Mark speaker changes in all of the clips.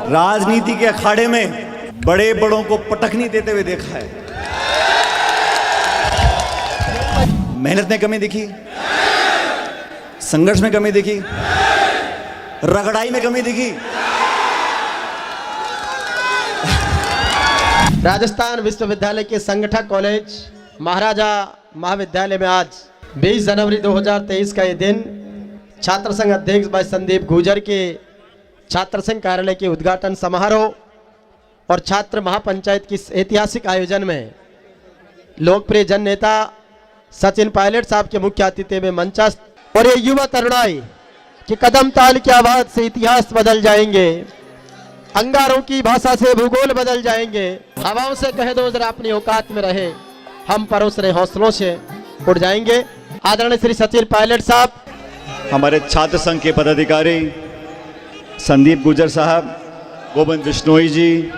Speaker 1: राजनीति के अखाड़े में बड़े बड़ों को पटखनी देते हुए देखा है। मेहनत में कमी दिखी, संघर्ष में कमी दिखी, रगड़ाई में कमी दिखी।
Speaker 2: राजस्थान विश्वविद्यालय के संगठक कॉलेज महाराजा महाविद्यालय में आज 20 जनवरी 2023 का ये दिन छात्र संघ अध्यक्ष भाई संदीप गुर्जर के छात्र संघ कार्यालय के उद्घाटन समारोह और छात्र महापंचायत की ऐतिहासिक आयोजन में लोकप्रिय जन नेता सचिन पायलट साहब के मुख्य आतिथ्य में मंचस्थ और ये युवा तरुणाई कि कदम ताल की आवाज से इतिहास बदल जाएंगे, अंगारों की भाषा से भूगोल बदल जाएंगे, हवाओं से कह दो जरा अपनी औकात में रहे, हम परोस रहे हौसलों से उड़ जाएंगे। आदरणीय श्री सचिन पायलट साहब,
Speaker 1: हमारे छात्र संघ के पदाधिकारी संदीप गुर्जर साहब, गोविंद बिश्नोई जी,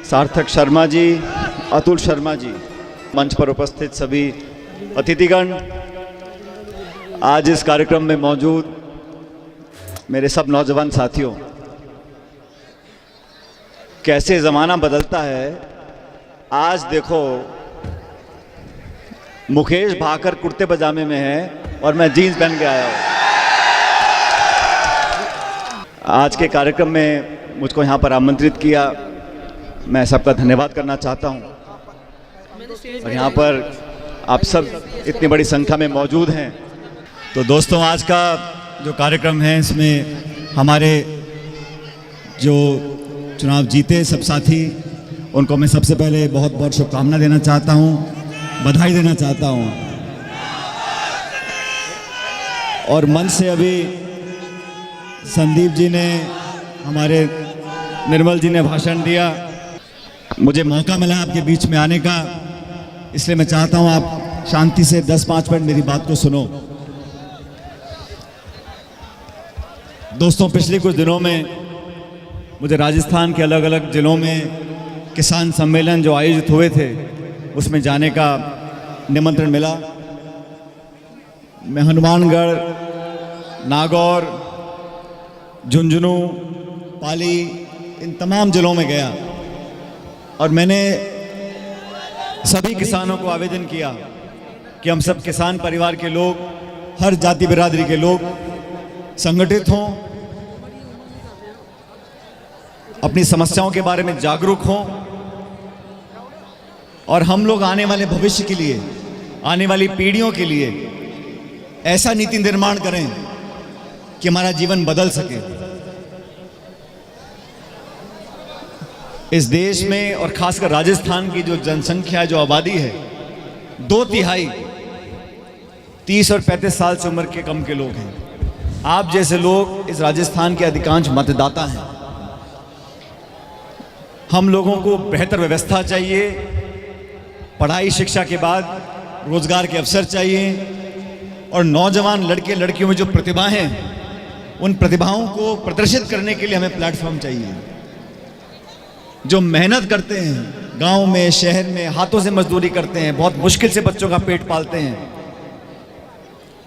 Speaker 1: सार्थक शर्मा जी, अतुल शर्मा जी, मंच पर उपस्थित सभी अतिथिगण, आज इस कार्यक्रम में मौजूद मेरे सब नौजवान साथियों, कैसे ज़माना बदलता है। आज देखो मुकेश भाकर कुर्ते पजामे में है और मैं जीन्स पहन के आया हूँ। आज के कार्यक्रम में मुझको यहाँ पर आमंत्रित किया, मैं सबका धन्यवाद करना चाहता हूँ। और यहाँ पर आप सब इतनी बड़ी संख्या में मौजूद हैं। तो दोस्तों, आज का जो कार्यक्रम है इसमें हमारे जो चुनाव जीते सब साथी, उनको मैं सबसे पहले बहुत बहुत शुभकामना देना चाहता हूँ, बधाई देना चाहता हूँ। और मंच से अभी संदीप जी ने, हमारे निर्मल जी ने भाषण दिया, मुझे मौका मिला आपके बीच में आने का, इसलिए मैं चाहता हूँ आप शांति से 10-5 मिनट मेरी बात को सुनो। दोस्तों, पिछले कुछ दिनों में मुझे राजस्थान के अलग अलग जिलों में किसान सम्मेलन जो आयोजित हुए थे उसमें जाने का निमंत्रण मिला। मैं हनुमानगढ़, नागौर, झुंझुनू, पाली, इन तमाम जिलों में गया और मैंने सभी किसानों को आवेदन किया कि हम सब किसान परिवार के लोग, हर जाति बिरादरी के लोग संगठित हों, अपनी समस्याओं के बारे में जागरूक हों और हम लोग आने वाले भविष्य के लिए, आने वाली पीढ़ियों के लिए ऐसा नीति निर्माण करें कि हमारा जीवन बदल सके। इस देश में और खासकर राजस्थान की जो जनसंख्या, जो आबादी है, 2/3 30 और 35 साल से उम्र के कम के लोग हैं। आप जैसे लोग इस राजस्थान के अधिकांश मतदाता हैं। हम लोगों को बेहतर व्यवस्था चाहिए, पढ़ाई शिक्षा के बाद रोजगार के अवसर चाहिए और नौजवान लड़के लड़कियों में जो प्रतिभा हैं, उन प्रतिभाओं को प्रदर्शित करने के लिए हमें प्लेटफॉर्म चाहिए। जो मेहनत करते हैं, गांव में, शहर में हाथों से मजदूरी करते हैं, बहुत मुश्किल से बच्चों का पेट पालते हैं,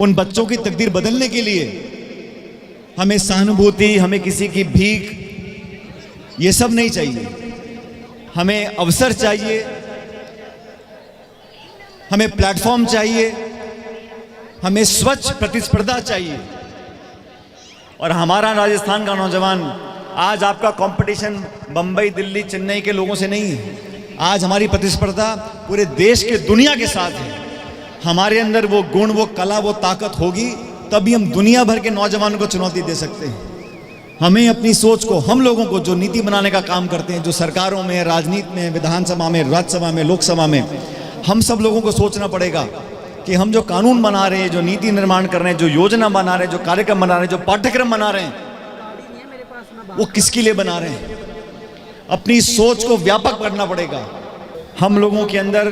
Speaker 1: उन बच्चों की तकदीर बदलने के लिए हमें सहानुभूति, हमें किसी की भीख, ये सब नहीं चाहिए। हमें अवसर चाहिए, हमें प्लेटफॉर्म चाहिए, हमें स्वच्छ प्रतिस्पर्धा चाहिए। और हमारा राजस्थान का नौजवान, आज आपका कंपटीशन बंबई, दिल्ली, चेन्नई के लोगों से नहीं है। आज हमारी प्रतिस्पर्धा पूरे देश के, दुनिया के साथ है। हमारे अंदर वो गुण, वो कला, वो ताकत होगी तभी हम दुनिया भर के नौजवानों को चुनौती दे सकते हैं। हमें अपनी सोच को, हम लोगों को जो नीति बनाने का काम करते हैं, जो सरकारों में, राजनीति में, विधानसभा में, राज्यसभा में, लोकसभा में, हम सब लोगों को सोचना पड़ेगा कि हम जो कानून बना रहे हैं, जो नीति निर्माण कर रहे हैं, जो योजना बना रहे हैं, जो कार्यक्रम बना रहे हैं, जो पाठ्यक्रम बना रहे हैं, वो किसके लिए बना रहे हैं। अपनी सोच को व्यापक करना पड़ेगा। हम लोगों के अंदर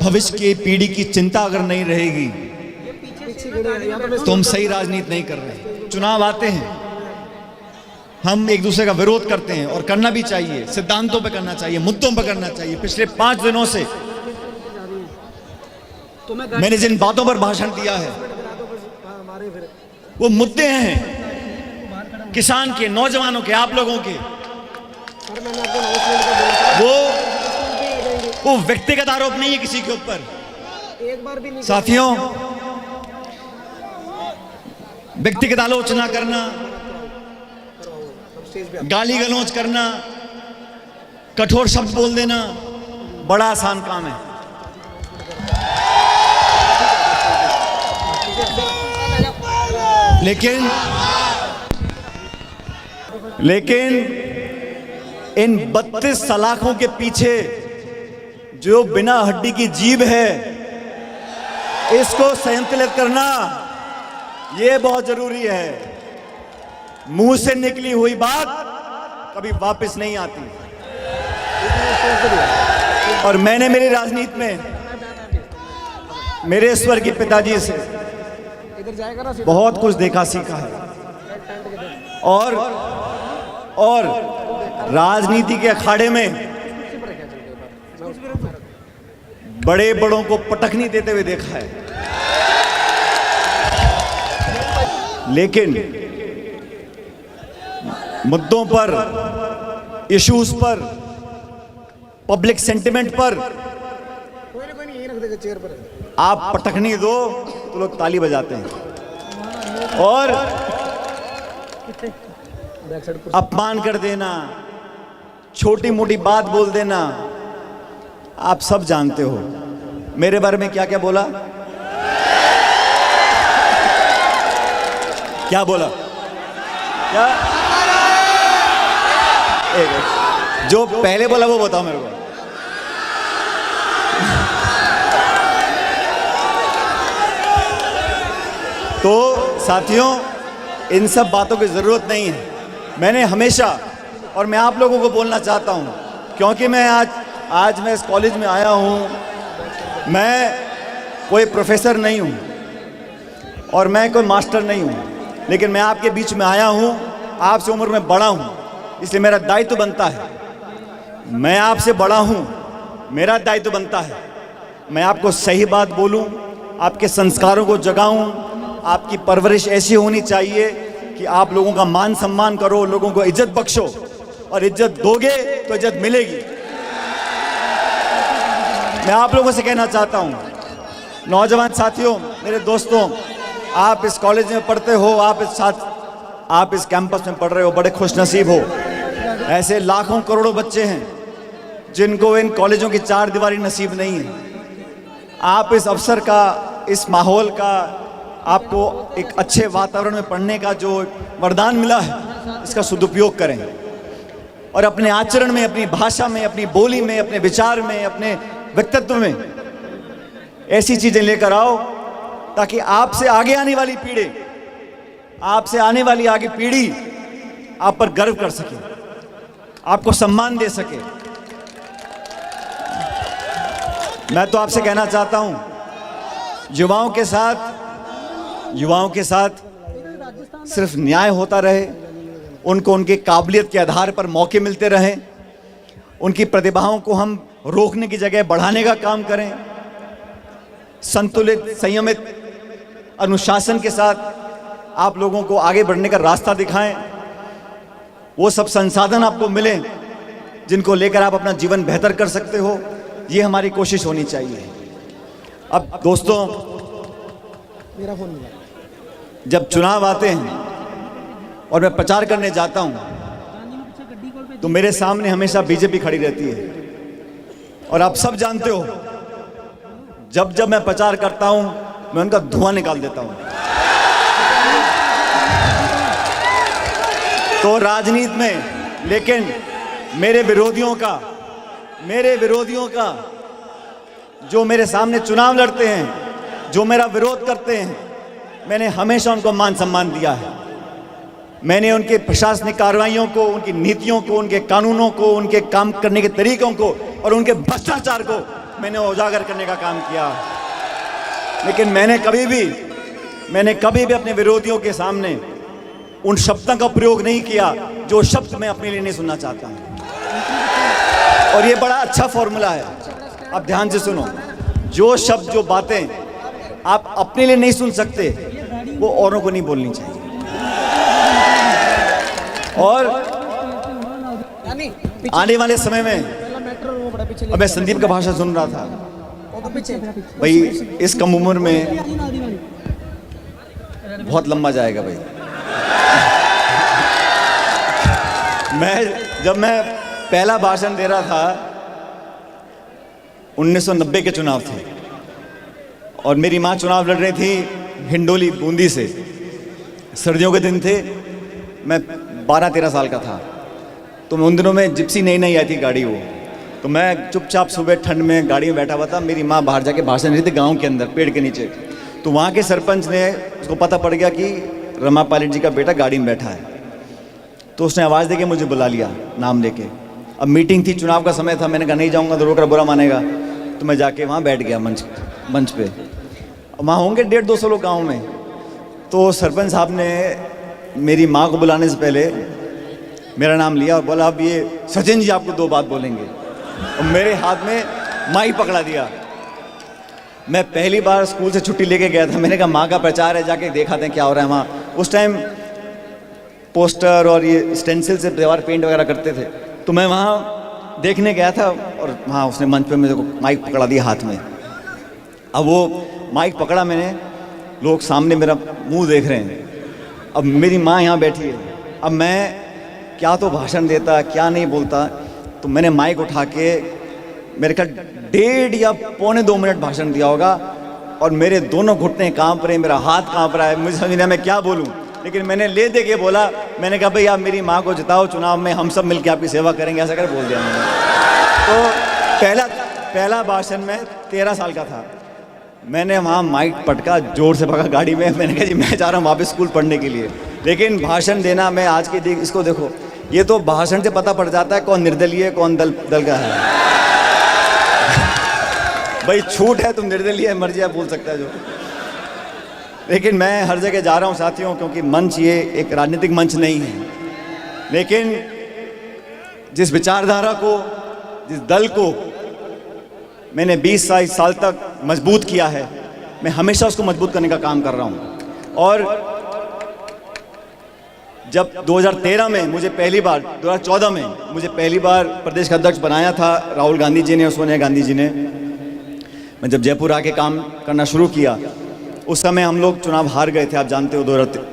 Speaker 1: भविष्य की पीढ़ी की चिंता अगर नहीं रहेगी तो हम सही राजनीति नहीं कर रहे। चुनाव आते हैं, हम एक दूसरे का विरोध करते हैं और करना भी चाहिए, सिद्धांतों पे करना चाहिए, मुद्दों पे करना चाहिए। पिछले 5 दिनों से मैंने जिन बातों पर भाषण दिया है वो मुद्दे हैं किसान के, नौजवानों के, आप लोगों के। वो व्यक्तिगत आरोप नहीं है किसी के ऊपर। साथियों, व्यक्तिगत आलोचना करना, गाली गलौज करना, कठोर शब्द बोल देना बड़ा आसान काम है। लेकिन इन 32 सलाखों के पीछे जो बिना हड्डी की जीभ है, इसको संतुलित करना यह बहुत जरूरी है। मुंह से निकली हुई बात कभी वापस नहीं आती। और मैंने मेरी राजनीति में मेरे स्वर्गीय पिताजी से बहुत कुछ देखा सीखा है। और राजनीति के अखाड़े में बड़े बड़ों को पटखनी देते हुए देखा है। लेकिन मुद्दों पर, इश्यूज पर, पब्लिक सेंटिमेंट पर आप पटखनी दो तो लोग ताली बजाते हैं। और अपमान कर देना, छोटी मोटी बात बोल देना, आप सब जानते हो मेरे बारे में क्या क्या बोला। क्या बोला? क्या जो पहले बोला वो बताओ मेरे को। तो साथियों, इन सब बातों की जरूरत नहीं है। मैंने हमेशा, और मैं आप लोगों को बोलना चाहता हूं, क्योंकि मैं आज मैं इस कॉलेज में आया हूं। मैं कोई प्रोफेसर नहीं हूं और मैं कोई मास्टर नहीं हूं, लेकिन मैं आपके बीच में आया हूं, आपसे उम्र में बड़ा हूं, इसलिए मेरा दायित्व बनता है। मैं आपसे बड़ा हूं, मेरा दायित्व बनता है मैं आपको सही बात बोलूं, आपके संस्कारों को जगाऊं। आपकी परवरिश ऐसी होनी चाहिए कि आप लोगों का मान सम्मान करो, लोगों को इज्जत बख्शो, और इज्जत दोगे तो इज्जत मिलेगी। मैं आप लोगों से कहना चाहता हूं, नौजवान साथियों, मेरे दोस्तों, आप इस कॉलेज में पढ़ते हो, आप इस कैंपस में पढ़ रहे हो, बड़े खुशनसीब हो। ऐसे लाखों करोड़ों बच्चे हैं जिनको इन कॉलेजों की चार दीवारी नसीब नहीं है। आप इस अवसर का, इस माहौल का, आपको एक अच्छे वातावरण में पढ़ने का जो वरदान मिला है, इसका सदुपयोग करें और अपने आचरण में, अपनी भाषा में, अपनी बोली में, अपने विचार में, अपने व्यक्तित्व में ऐसी चीजें लेकर आओ ताकि आपसे आगे आने वाली पीढ़ी, आपसे आने वाली आगे पीढ़ी आप पर गर्व कर सके, आपको सम्मान दे सके। मैं तो आपसे कहना चाहता हूं, युवाओं के साथ सिर्फ न्याय होता रहे, उनको उनके काबिलियत के आधार पर मौके मिलते रहें, उनकी प्रतिभाओं को हम रोकने की जगह बढ़ाने का काम करें। संतुलित, संयमित, अनुशासन के साथ आप लोगों को आगे बढ़ने का रास्ता दिखाएं। वो सब संसाधन आपको मिले जिनको लेकर आप अपना जीवन बेहतर कर सकते हो, ये हमारी कोशिश होनी चाहिए। अब दोस्तों, मेरा फोन मिला, जब चुनाव आते हैं और मैं प्रचार करने जाता हूं तो मेरे सामने हमेशा बीजेपी खड़ी रहती है। और आप सब जानते हो, जब मैं प्रचार करता हूं मैं उनका धुआं निकाल देता हूं। तो राजनीति में, लेकिन मेरे विरोधियों का जो मेरे सामने चुनाव लड़ते हैं, जो मेरा विरोध करते हैं, मैंने हमेशा उनको मान सम्मान दिया है। मैंने उनके प्रशासनिक कार्रवाइयों को, उनकी नीतियों को, उनके कानूनों को, उनके काम करने के तरीकों को और उनके भ्रष्टाचार को मैंने उजागर करने का काम किया। लेकिन मैंने कभी भी अपने विरोधियों के सामने उन शब्दों का प्रयोग नहीं किया जो शब्द मैं अपने लिए नहीं सुनना चाहता हूं। और ये बड़ा अच्छा फॉर्मूला है, आप ध्यान से सुनो। जो शब्द, जो बातें आप अपने लिए नहीं सुन सकते, वो औरों को नहीं बोलनी चाहिए। और आने वाले समय में, अब मैं संदीप का भाषण सुन रहा था भाई, इस कम उम्र में बहुत लंबा जाएगा भाई। जब मैं पहला भाषण दे रहा था 1990 के चुनाव थे और मेरी माँ चुनाव लड़ रही थी हिंडोली बूंदी से, सर्दियों के दिन थे, मैं 12-13 साल का था। तो मैं उन दिनों में जिप्सी नई आई थी गाड़ी वो, तो मैं चुपचाप सुबह ठंड में गाड़ी में बैठा हुआ था। मेरी माँ बाहर जाके भाषण दे रही थी गाँव के अंदर पेड़ के नीचे। तो वहाँ के सरपंच ने, उसको पता पड़ गया कि रमा पायलट जी का बेटा गाड़ी में बैठा है, तो उसने आवाज़ दे के मुझे बुला लिया नाम लेके। अब मीटिंग थी, चुनाव का समय था, मैंने कहा नहीं जाऊँगा तो रोकर बुरा मानेगा, तो मैं जाके वहाँ बैठ गया मंच पे। वहाँ होंगे 150-200 लोग गाँव में। तो सरपंच साहब ने मेरी माँ को बुलाने से पहले मेरा नाम लिया और बोला अब ये सचिन जी आपको 2 बात बोलेंगे, और मेरे हाथ में माइक पकड़ा दिया। मैं पहली बार स्कूल से छुट्टी लेके गया था, मैंने कहा माँ का प्रचार है, जाके देखा था क्या हो रहा है वहाँ। उस टाइम पोस्टर और ये स्टेंसिल से दीवार पेंट वगैरह करते थे, तो मैं वहाँ देखने गया था और वहाँ उसने मंच पे मेरे को माइक पकड़ा दिया हाथ में। अब वो माइक पकड़ा मैंने, लोग सामने मेरा मुंह देख रहे हैं, अब मेरी माँ यहाँ बैठी है, अब मैं क्या तो भाषण देता क्या नहीं बोलता। तो मैंने माइक उठा के मेरे ख्याल 1.5 या 1.25 मिनट भाषण दिया होगा, और मेरे दोनों घुटने कांप रहे, मेरा हाथ कांप रहा है, मुझे समझ नहीं आया मैं क्या बोलूँ। लेकिन मैंने ले दे के बोला, मैंने कहा भाई आप मेरी माँ को जिताओ चुनाव में, हम सब मिलकर आपकी सेवा करेंगे, ऐसा कर बोल दिया मैंने। तो पहला भाषण में 13 साल का था, मैंने वहाँ माइक पटका, जोर से भगा गाड़ी में, मैंने कहा जी मैं जा रहा हूँ वापस स्कूल पढ़ने के लिए। लेकिन भाषण देना, मैं आज के इसको देखो, ये तो भाषण से पता पड़ जाता है कौन निर्दलीय है कौन दल का है। भाई छूट है, तुम निर्दलीय है मर्जी है बोल सकता है जो। लेकिन मैं हर जगह जा रहा हूँ साथियों, क्योंकि मंच ये एक राजनीतिक मंच नहीं है, लेकिन जिस विचारधारा को, जिस दल को मैंने 20 साल तक मजबूत किया है, मैं हमेशा उसको मजबूत करने का काम कर रहा हूँ। और जब 2013 में मुझे पहली बार, 2014 में मुझे पहली बार प्रदेश का अध्यक्ष बनाया था राहुल गांधी जी ने और सोनिया गांधी जी ने, मैं जब जयपुर आके काम करना शुरू किया, उस समय हम लोग चुनाव हार गए थे, आप जानते हो।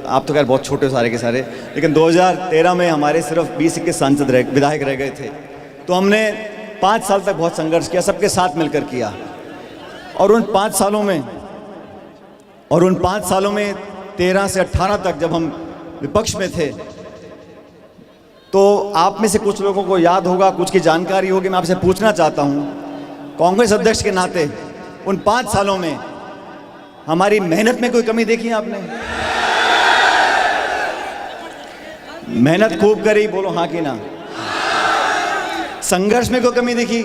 Speaker 1: आप तो खैर बहुत छोटे सारे के सारे, लेकिन 2013 में हमारे सिर्फ 20-21 सांसद विधायक रह गए थे। तो हमने 5 साल तक बहुत संघर्ष किया, सबके साथ मिलकर किया। और उन 5 सालों में 13 से 18 तक जब हम विपक्ष में थे, तो आप में से कुछ लोगों को याद होगा, कुछ की जानकारी होगी, मैं आपसे पूछना चाहता हूं, कांग्रेस अध्यक्ष के नाते उन 5 सालों में हमारी मेहनत में कोई कमी देखी है आपने? मेहनत खूब करी, बोलो हाँ कि ना। संघर्ष में कोई कमी दिखी?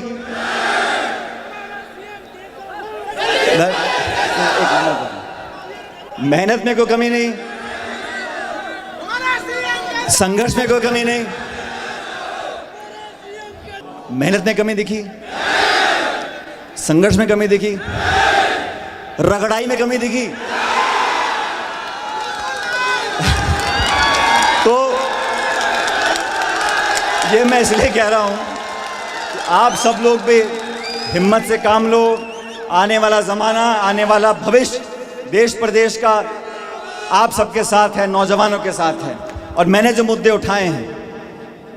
Speaker 1: मेहनत में कोई कमी नहीं, संघर्ष में कोई कमी नहीं, मेहनत में कमी दिखी, संघर्ष में कमी दिखी, रगड़ाई में कमी दिखी। तो ये मैं इसलिए कह रहा हूं कि आप सब लोग भी हिम्मत से काम लो। आने वाला ज़माना, आने वाला भविष्य देश प्रदेश का आप सबके साथ है, नौजवानों के साथ है। और मैंने जो मुद्दे उठाए हैं,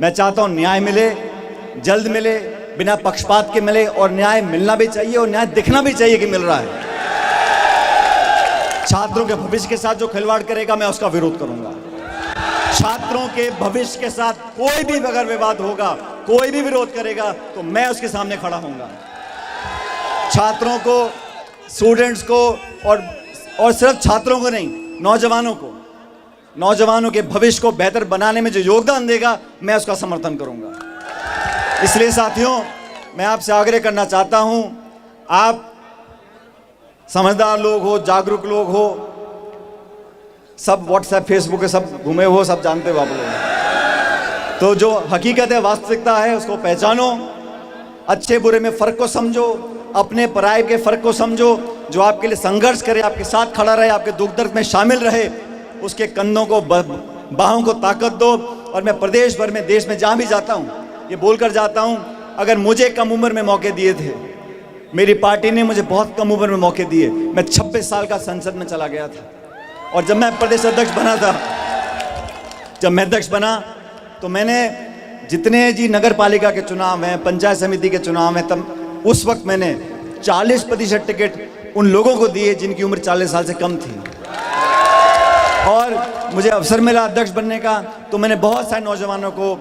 Speaker 1: मैं चाहता हूं न्याय मिले, जल्द मिले, बिना पक्षपात के मिले, और न्याय मिलना भी चाहिए और न्याय दिखना भी चाहिए कि मिल रहा है। छात्रों के भविष्य के साथ जो खिलवाड़ करेगा, मैं उसका विरोध करूंगा। छात्रों के भविष्य के साथ कोई भी अगर विवाद होगा, कोई भी विरोध करेगा, तो मैं उसके सामने खड़ा होऊंगा। छात्रों को, स्टूडेंट्स को, और सिर्फ छात्रों को नहीं, नौजवानों के भविष्य को बेहतर बनाने में जो योगदान देगा, मैं उसका समर्थन करूंगा। इसलिए साथियों, मैं आपसे आग्रह करना चाहता हूं, आप समझदार लोग हो, जागरूक लोग हो, सब व्हाट्सएप फेसबुक पे सब घूमे हो, सब जानते हो आप लोग। तो जो हकीकत है, वास्तविकता है, उसको पहचानो, अच्छे बुरे में फ़र्क को समझो, अपने पराये के फ़र्क को समझो। जो आपके लिए संघर्ष करे, आपके साथ खड़ा रहे, आपके दुख दर्द में शामिल रहे, उसके कंधों को, बाहों को ताकत दो। और मैं प्रदेश भर में, देश में जहाँ भी जाता हूँ, ये बोलकर जाता हूं, अगर मुझे कम उम्र में मौके दिए थे, मेरी पार्टी ने मुझे बहुत कम उम्र में मौके दिए। मैं 26 साल का संसद में चला गया था, और जब मैं प्रदेश अध्यक्ष बना था, जब मैं अध्यक्ष बना तो मैंने जितने जी नगर पालिका के चुनाव हैं, पंचायत समिति के चुनाव हैं, तब उस वक्त मैंने 40% टिकट उन लोगों को दिए जिनकी उम्र 40 साल से कम थी। और मुझे अवसर मिला अध्यक्ष बनने का, तो मैंने बहुत सारे नौजवानों को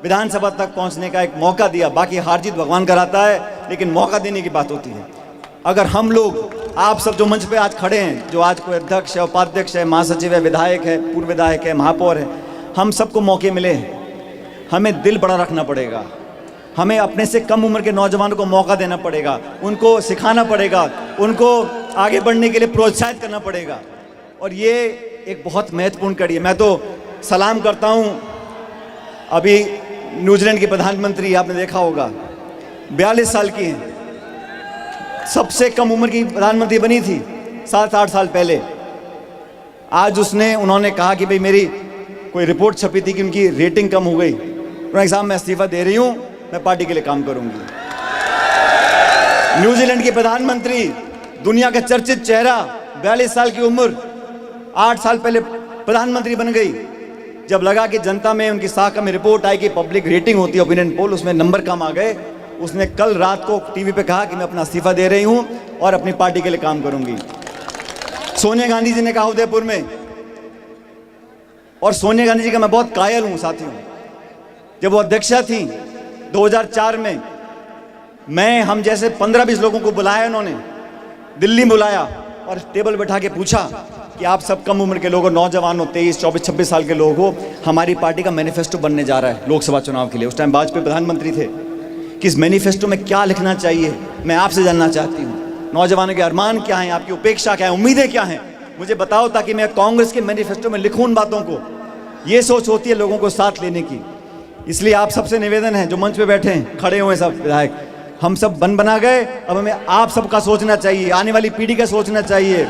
Speaker 1: विधानसभा तक पहुंचने का एक मौका दिया। बाकी हार जीत भगवान कराता है, लेकिन मौका देने की बात होती है। अगर हम लोग, आप सब जो मंच पे आज खड़े हैं, जो आज कोई अध्यक्ष है, उपाध्यक्ष है, महासचिव है, विधायक है, पूर्व विधायक है, महापौर है, हम सबको मौके मिले हैं। हमें दिल बड़ा रखना पड़ेगा, हमें अपने से कम उम्र के नौजवानों को मौका देना पड़ेगा, उनको सिखाना पड़ेगा, उनको आगे बढ़ने के लिए प्रोत्साहित करना पड़ेगा। और ये एक बहुत महत्वपूर्ण कड़ी है। मैं तो सलाम करता हूँ, अभी न्यूजीलैंड की प्रधानमंत्री आपने देखा होगा, 42 साल की हैं, सबसे कम उम्र की प्रधानमंत्री बनी थी 7-8 साल पहले। आज उन्होंने कहा कि भाई मेरी कोई रिपोर्ट छपी थी कि उनकी रेटिंग कम हो गई, उन्होंने कहा मैं इस्तीफा दे रही हूँ, मैं पार्टी के लिए काम करूंगी। न्यूजीलैंड की प्रधानमंत्री, दुनिया का चर्चित चेहरा, 42 साल की उम्र, 8 साल पहले प्रधानमंत्री बन गई। जब लगा कि जनता में उनकी साख में रिपोर्ट आई कि पब्लिक रेटिंग होती है, ओपिनियन पोल, उसमें नंबर कम आ गए, उसने कल रात को टीवी पे कहा कि मैं अपना इस्तीफा दे रही हूं और अपनी पार्टी के लिए काम करूंगी। सोनिया गांधी जी ने कहा उदयपुर में, और सोनिया गांधी जी का मैं बहुत कायल हूं साथियों। जब वो अध्यक्षा थी 2004 में, हम जैसे 15-20 लोगों को बुलाया, उन्होंने दिल्ली में बुलाया और टेबल बैठा के पूछा कि आप सब कम उम्र के लोग हो, नौजवान हो, 23, 24, 26 साल के लोग हो, हमारी पार्टी का मैनिफेस्टो बनने जा रहा है लोकसभा चुनाव के लिए। उस टाइम वाजपेयी प्रधानमंत्री थे। कि इस मैनिफेस्टो में क्या लिखना चाहिए, मैं आपसे जानना चाहती हूँ। नौजवानों के अरमान क्या हैं, आपकी उपेक्षा क्या है, उम्मीदें क्या हैं, मुझे बताओ, ताकि मैं कांग्रेस के मैनिफेस्टो में लिखूं उन बातों को। ये सोच होती है लोगों को साथ लेने की। इसलिए आप सबसे निवेदन है, जो मंच पे बैठे हैं, खड़े हुए सब विधायक, हम सब बना गए, अब हमें आप सबका सोचना चाहिए, आने वाली पीढ़ी का सोचना चाहिए,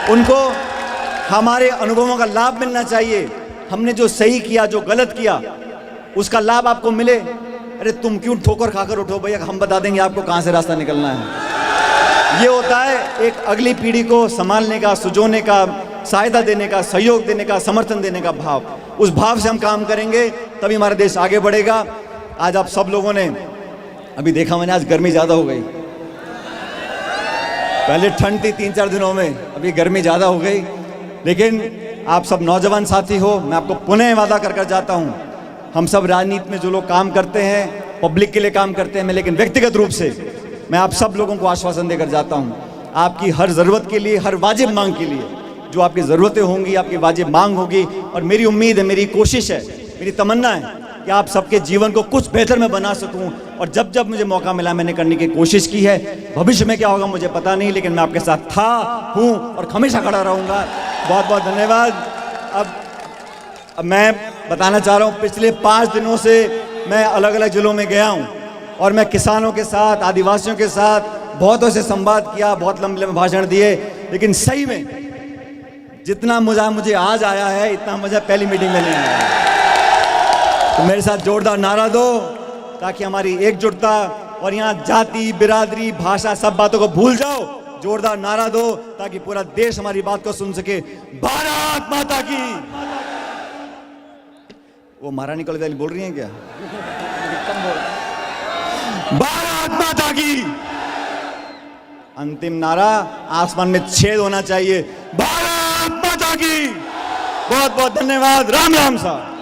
Speaker 1: उनको हमारे अनुभवों का लाभ मिलना चाहिए। हमने जो सही किया, जो गलत किया, उसका लाभ आपको मिले। अरे तुम क्यों ठोकर खाकर उठो भैया, हम बता देंगे आपको कहां से रास्ता निकलना है। ये होता है एक अगली पीढ़ी को संभालने का, सुजोने का, सहायता देने का, सहयोग देने का, समर्थन देने का भाव। उस भाव से हम काम करेंगे, तभी हमारा देश आगे बढ़ेगा। आज आप सब लोगों ने अभी देखा, मैंने आज गर्मी ज़्यादा हो गई। पहले ठंड थी 3-4 दिनों में, अभी गर्मी ज़्यादा हो गई। लेकिन आप सब नौजवान साथी हो, मैं आपको पुनः वादा कर जाता हूँ, हम सब राजनीति में जो लोग काम करते हैं, पब्लिक के लिए काम करते हैं, मैं लेकिन व्यक्तिगत रूप से मैं आप सब लोगों को आश्वासन देकर जाता हूँ, आपकी हर ज़रूरत के लिए, हर वाजिब मांग के लिए, जो आपकी ज़रूरतें होंगी, आपकी वाजिब मांग होगी। और मेरी उम्मीद है, मेरी कोशिश है, मेरी तमन्ना है कि आप सबके जीवन को कुछ बेहतर मैं बना सकूं। और जब जब मुझे मौका मिला, मैंने करने की कोशिश की है। भविष्य में क्या होगा मुझे पता नहीं, लेकिन मैं आपके साथ था, हूँ और हमेशा खड़ा रहूँगा। बहुत बहुत धन्यवाद। अब मैं बताना चाह रहा हूँ, पिछले 5 दिनों से मैं अलग अलग जिलों में गया हूँ और मैं किसानों के साथ, आदिवासियों के साथ बहुतों से संवाद किया, बहुत लंबे लंबे भाषण दिए। लेकिन सही में जितना मज़ा मुझे आज आया है, इतना मज़ा पहली मीटिंग में नहीं आया। तो मेरे साथ जोरदार नारा दो, ताकि हमारी एकजुटता और यहाँ जाति, बिरादरी, भाषा, सब बातों को भूल जाओ। जोरदार नारा दो, ताकि पूरा देश हमारी बात को सुन सके। भारत माता की। वो महारानी कॉलेज बोल रही हैं क्या? भारत माता की। अंतिम नारा आसमान में छेद होना चाहिए। भारत माता की। बहुत बहुत धन्यवाद। राम राम साहब।